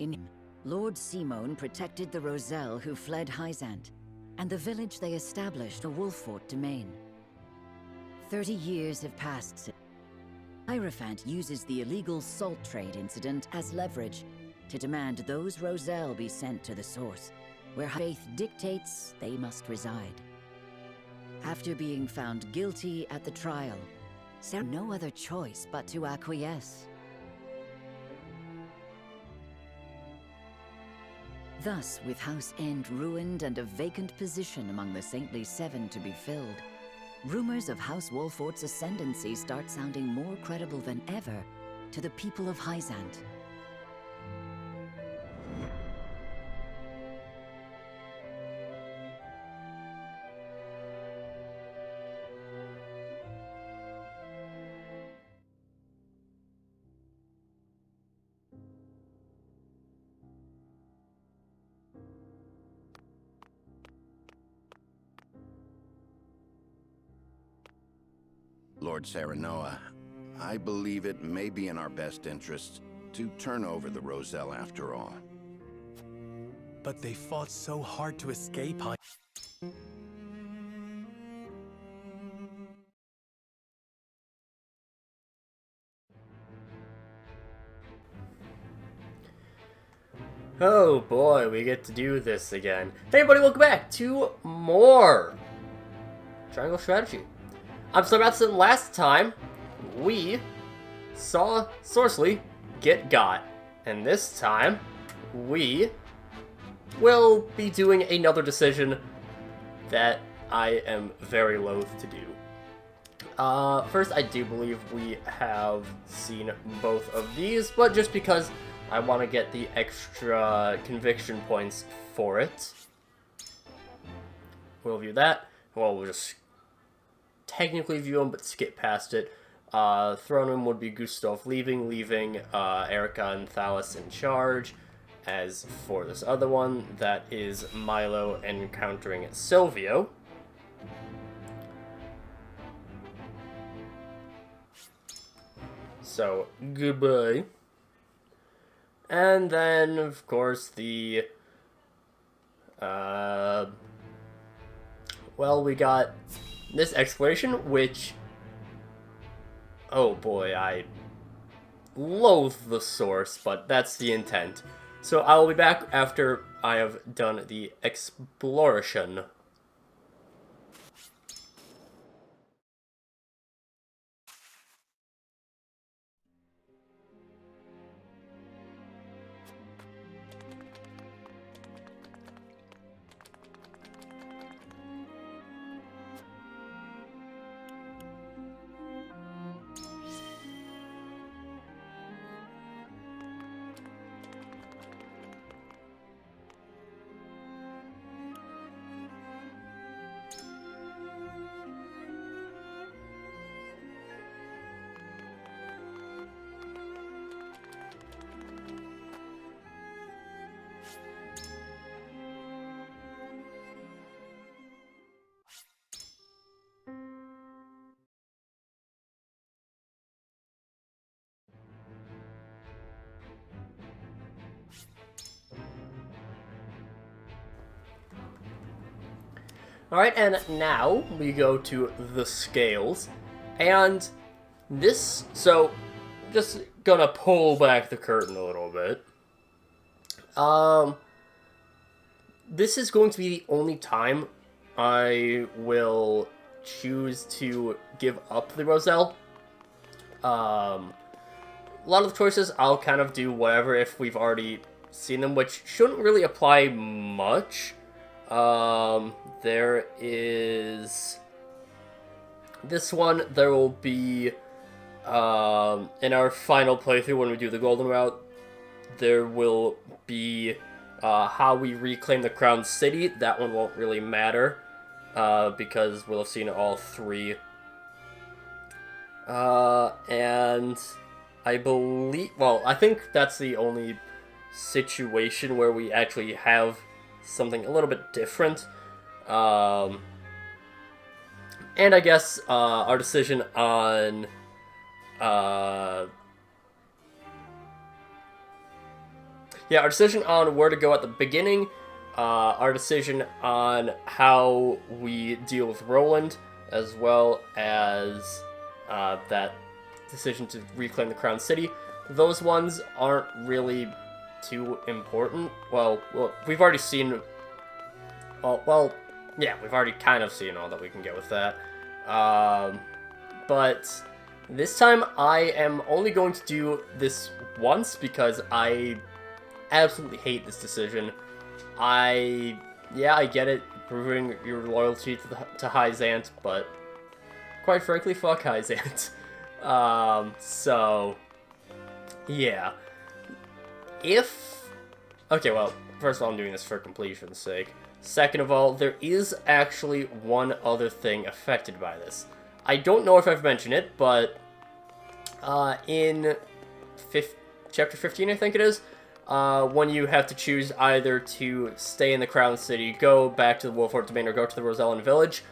In Lord Simone protected the Roselle who fled Hyzant, and the village they established a Wolffort domain. 30 years have passed since. Hierophant uses the illegal salt trade incident as leverage to demand those Roselle be sent to the source, where faith dictates they must reside. After being found guilty at the trial, Sarah had no other choice but to acquiesce. Thus, with House End ruined and a vacant position among the Saintly Seven to be filled, rumors of House Wolffort's ascendancy start sounding more credible than ever to the people of Hyzant. Lord Serenoa, I believe it may be in our best interests to turn over the Roselle after all. But they fought so hard to escape. Oh boy, we get to do this again. Hey everybody, welcome back to more Triangle Strategy. I'm SlayerMathis, and last time we saw Sorceley get got. And this time we will be doing another decision that I am very loath to do. First, I do believe we have seen both of these, but just because I want to get the extra conviction points for it, we'll view that. Well, we'll just technically view them, but skip past it. Throne room would be Gustav leaving Erica and Thalas in charge. As for this other one, that is Milo encountering Silvio. So, goodbye. And then, of course, the, well, we got this exploration, which, oh boy, I loathe the source, but that's the intent. So I will be back after I have done the exploration. Alright, and now we go to the scales, and this, so, just gonna pull back the curtain a little bit. This is going to be the only time I will choose to give up the Roselle. A lot of the choices I'll kind of do whatever if we've already seen them, which shouldn't really apply much. There is this one. There will be, in our final playthrough when we do the Golden Route, there will be, how we reclaim the Crown City. That one won't really matter, because we'll have seen all three. And I believe, well, I think that's the only situation where we actually have something a little bit different. And I guess our decision on yeah, yeah, our decision on where to go at the beginning, our decision on how we deal with Roland, as well as that decision to reclaim the Crown City, those ones aren't really too important. Well, we've already seen... yeah, we've already kind of seen all that we can get with that. But this time I am only going to do this once because I absolutely hate this decision. I get it, proving your loyalty to Hyzant, but quite frankly, fuck Hyzant. So, yeah. Okay, well, first of all, I'm doing this for completion's sake. Second of all, there is actually one other thing affected by this. I don't know if I've mentioned it, but in Chapter 15, I think it is, when you have to choose either to stay in the Crown City, go back to the Wolfort Domain, or go to the Roselle Village,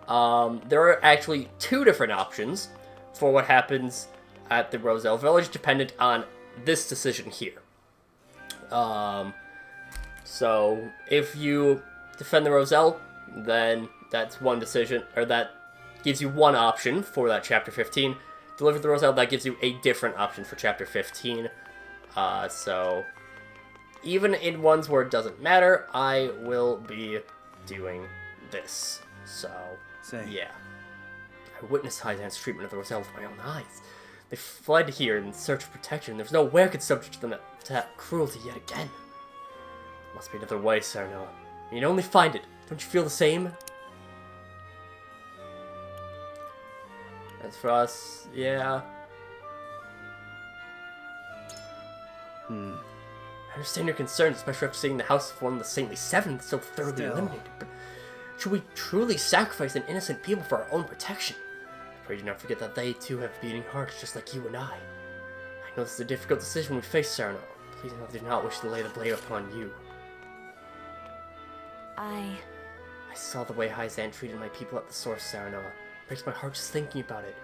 there are actually two different options for what happens at the Roselle Village, dependent on this decision here. So, if you defend the Roselle, then that's one decision, or that gives you one option for that Chapter 15. Deliver the Roselle, that gives you a different option for Chapter 15. So, even in ones where it doesn't matter, I will be doing this. So, yeah. I witnessed Hyzant's treatment of the Roselle with my own eyes. They fled here in search of protection. There's no way I could subject them to that cruelty yet again. Must be another way, Serenoa. You can only find it. Don't you feel the same? As for us, yeah. I understand your concerns, especially after seeing the house of one of the Saintly Seven so thoroughly eliminated, but should we truly sacrifice an innocent people for our own protection? I pray do not forget that they too have beating hearts just like you and I. I know this is a difficult decision we face, Serenoa. Please know I do not wish to lay the blame upon you. I saw the way Hyzant treated my people at the source, Serenoa. It breaks my heart just thinking about it.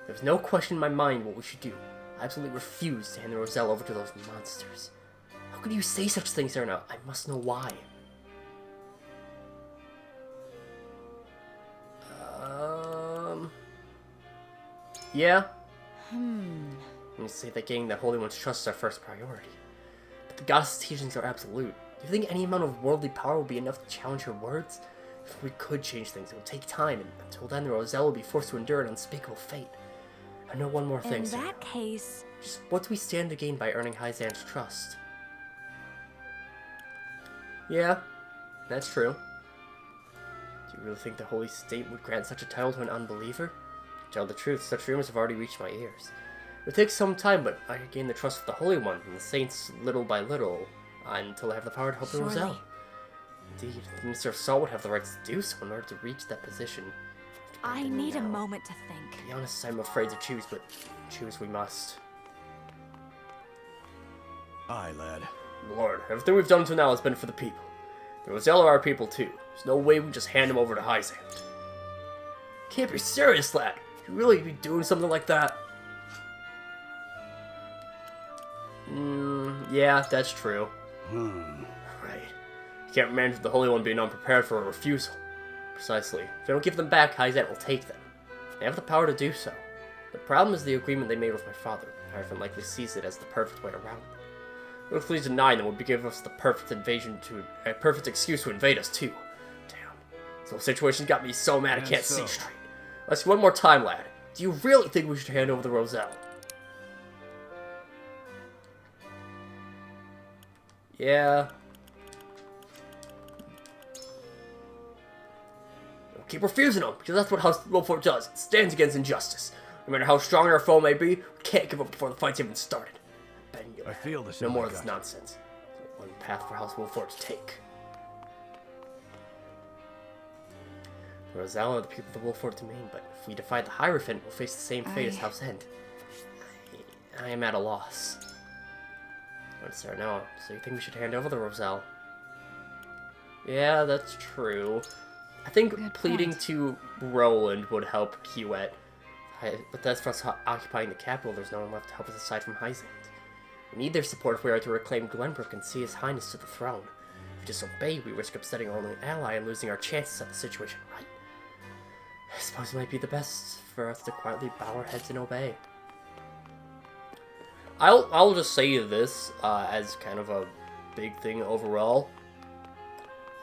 There's no question in my mind what we should do. I absolutely refuse to hand the Roselle over to those monsters. How could you say such things, Serenoa? I must know why. Yeah. You say that gaining the Holy One's trust is our first priority. But the goddess' teachings are absolute. Do you think any amount of worldly power will be enough to challenge her words? If we could change things, it would take time, and until then, the Roselle will be forced to endure an unspeakable fate. I know one more thing, In that case... Just what do we stand to gain by earning Hyzant's trust? Yeah, that's true. Do you really think the Holy State would grant such a title to an unbeliever? To tell the truth, such rumors have already reached my ears. It would take some time, but I could gain the trust of the Holy One and the Saints little by little, until I have the power to help the Roselle. Indeed, the Minister of Salt would have the rights to do so in order to reach that position. I need a moment to think. To be honest, I'm afraid to choose, but choose we must. Aye, lad. Lord, everything we've done until now has been for the people. The Roselle are our people too. There's no way we just hand them over to Hyzant. Can't be serious, lad. You really be doing something like that? Yeah, that's true. Right. You can't manage the Holy One being unprepared for a refusal. Precisely. If they don't give them back, Hyzant will take them. They have the power to do so. The problem is the agreement they made with my father. Hyzant likely sees it as the perfect way around. If we deny them, would give us the perfect perfect excuse to invade us too. Damn. This whole situation's got me so mad I can't see straight. Let's see one more time, lad. Do you really think we should hand over the Roselle? Yeah. Don't keep refusing them, because that's what House Wolfort does. It stands against injustice. No matter how strong our foe may be, we can't give up before the fight's even started. I feel the same. No more of this nonsense. There's one path for House Wolfort to take. The Roselle are the people of the Wolfort Domain, but if we defy the Hierophant, we'll face the same fate as House End. I am at a loss. Serenoa, so you think we should hand over the Roselle? Yeah, that's true. I think pleading to Roland would help Kiwet. But that's for us occupying the capital. There's no one left to help us aside from Hyzant. We need their support if we are to reclaim Glenbrook and see His Highness to the throne. If we disobey, we risk upsetting our only ally and losing our chance to set the situation right. I suppose it might be the best for us to quietly bow our heads and obey. I'll just say this as kind of a big thing overall.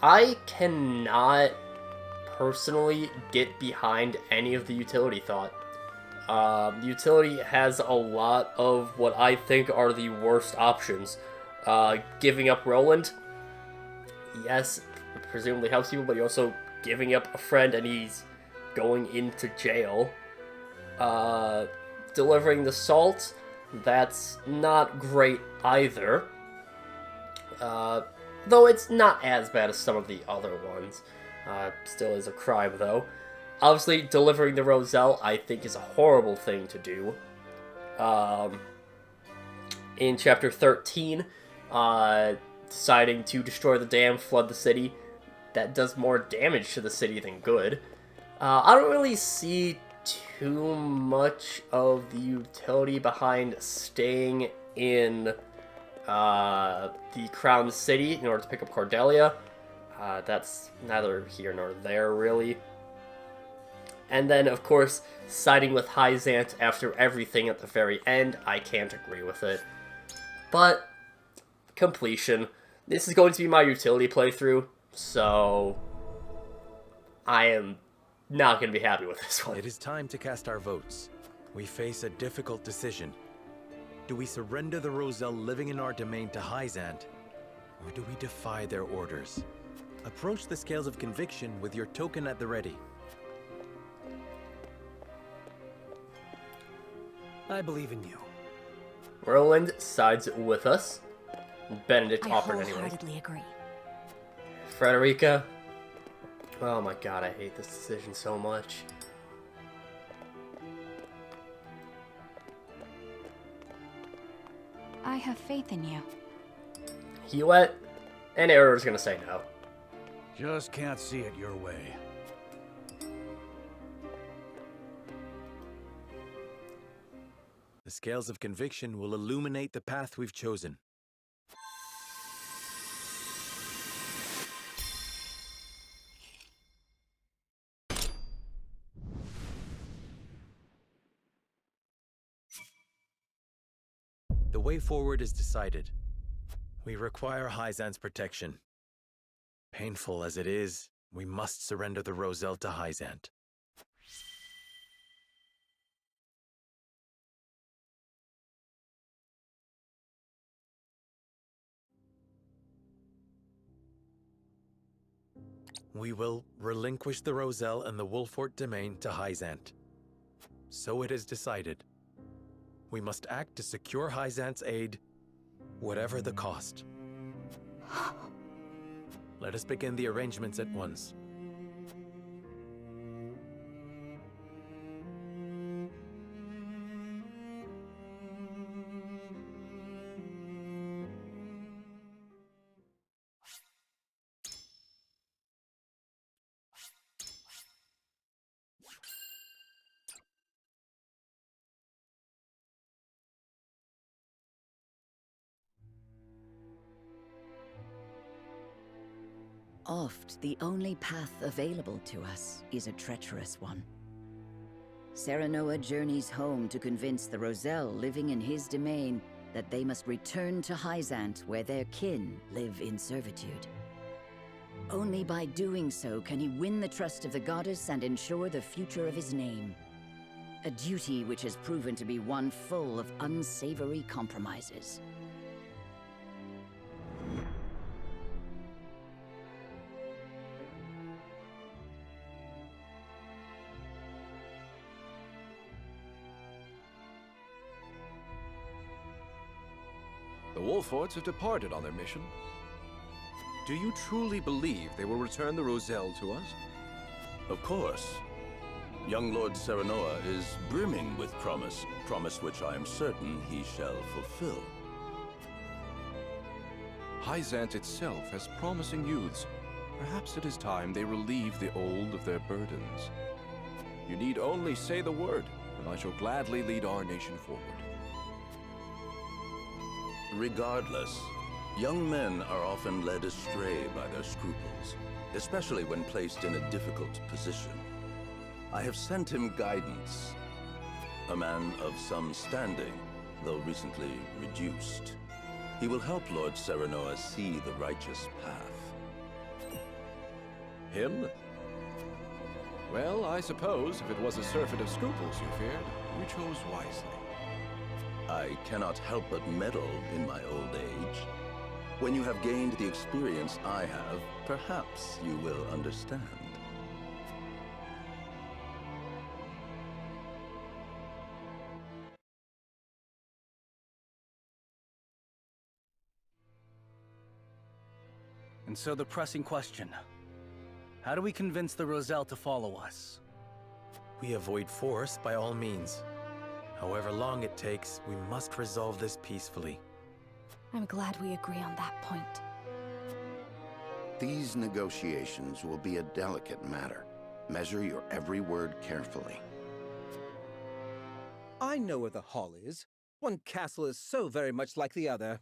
I cannot personally get behind any of the utility thought. Utility has a lot of what I think are the worst options. Giving up Roland, yes, it presumably helps people, but you're also giving up a friend and he's going into jail. Delivering the salt, that's not great either. Though it's not as bad as some of the other ones. Still is a crime, though. Obviously, delivering the Roselle, I think, is a horrible thing to do. In Chapter 13, deciding to destroy the dam, flood the city, that does more damage to the city than good. I don't really see too much of the utility behind staying in the Crown City in order to pick up Cordelia. That's neither here nor there, really. And then, of course, siding with Hyzant after everything at the very end, I can't agree with it. But, completion. This is going to be my utility playthrough, so I am not going to be happy with this one. It is time to cast our votes. We face a difficult decision. Do we surrender the Roselle living in our domain to Hyzant, or do we defy their orders? Approach the scales of conviction with your token at the ready. I believe in you. Roland sides with us. Benedict I offered anyway. wholeheartedly agree. Frederica. Oh my god, I hate this decision so much. I have faith in you. Hewlett and Error's gonna say no. Just can't see it your way. The scales of conviction will illuminate the path we've chosen. The way forward is decided. We require Hyzant's protection. Painful as it is, we must surrender the Roselle to Hyzant. We will relinquish the Roselle and the Wolfort domain to Hyzant. So it is decided. We must act to secure Hyzant's aid, whatever the cost. Let us begin the arrangements at once. Oft, the only path available to us is a treacherous one. Serenoa journeys home to convince the Roselle living in his domain that they must return to Hyzant where their kin live in servitude. Only by doing so can he win the trust of the goddess and ensure the future of his name. A duty which has proven to be one full of unsavory compromises. The Wolforts have departed on their mission. Do you truly believe they will return the Roselle to us? Of course. Young Lord Serenoa is brimming with promise which I am certain he shall fulfill. Hyzant itself has promising youths. Perhaps it is time they relieve the old of their burdens. You need only say the word, and I shall gladly lead our nation forward. Regardless, young men are often led astray by their scruples, especially when placed in a difficult position. I have sent him guidance, a man of some standing, though recently reduced. He will help Lord Serenoa see the righteous path. Him? Well, I suppose if it was a surfeit of scruples you feared, you chose wisely. I cannot help but meddle in my old age. When you have gained the experience I have, perhaps you will understand. And so the pressing question. How do we convince the Roselle to follow us? We avoid force by all means. However long it takes, we must resolve this peacefully. I'm glad we agree on that point. These negotiations will be a delicate matter. Measure your every word carefully. I know where the hall is. One castle is so very much like the other.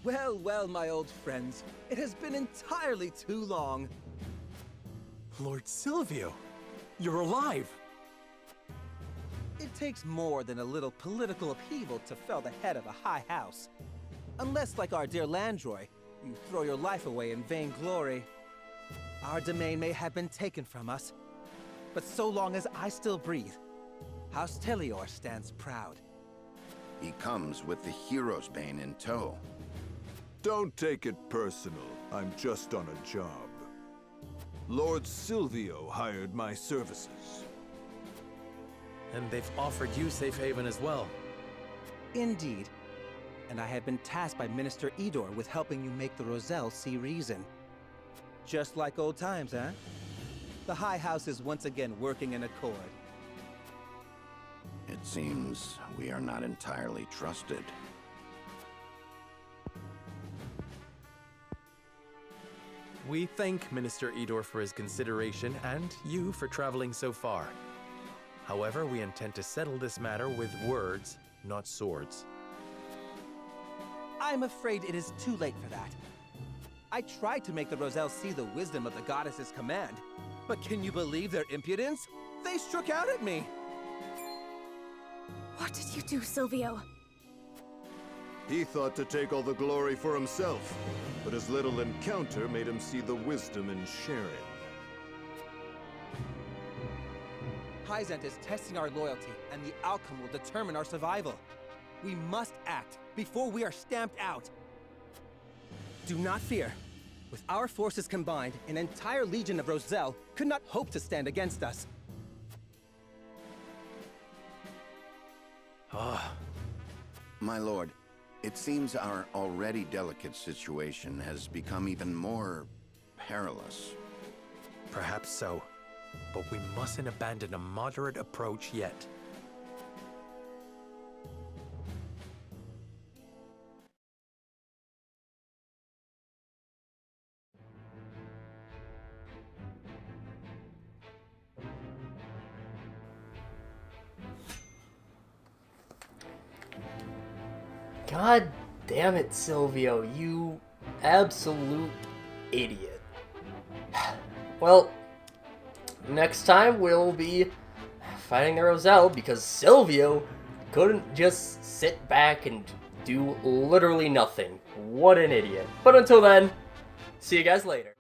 Well, well, my old friends. It has been entirely too long. Lord Silvio, you're alive! It takes more than a little political upheaval to fell the head of a high house. Unless, like our dear Landroy, you throw your life away in vain glory. Our domain may have been taken from us, but so long as I still breathe, House Telior stands proud. He comes with the hero's bane in tow. Don't take it personal. I'm just on a job. Lord Silvio hired my services. And they've offered you safe haven as well. Indeed. And I have been tasked by Minister Idor with helping you make the Roselle see reason. Just like old times, huh? The High House is once again working in accord. It seems we are not entirely trusted. We thank Minister Idor for his consideration and you for traveling so far. However, we intend to settle this matter with words, not swords. I'm afraid it is too late for that. I tried to make the Roselle see the wisdom of the goddess's command, but can you believe their impudence? They struck out at me! What did you do, Silvio? He thought to take all the glory for himself, but his little encounter made him see the wisdom in sharing. Hyzant is testing our loyalty, and the outcome will determine our survival. We must act before we are stamped out. Do not fear. With our forces combined, an entire legion of Roselle could not hope to stand against us. My lord, it seems our already delicate situation has become even more perilous. Perhaps so, but we mustn't abandon a moderate approach yet. God damn it, Silvio, you absolute idiot. Well, next time we'll be fighting the Roselle because Silvio couldn't just sit back and do literally nothing. What an idiot. But until then, see you guys later.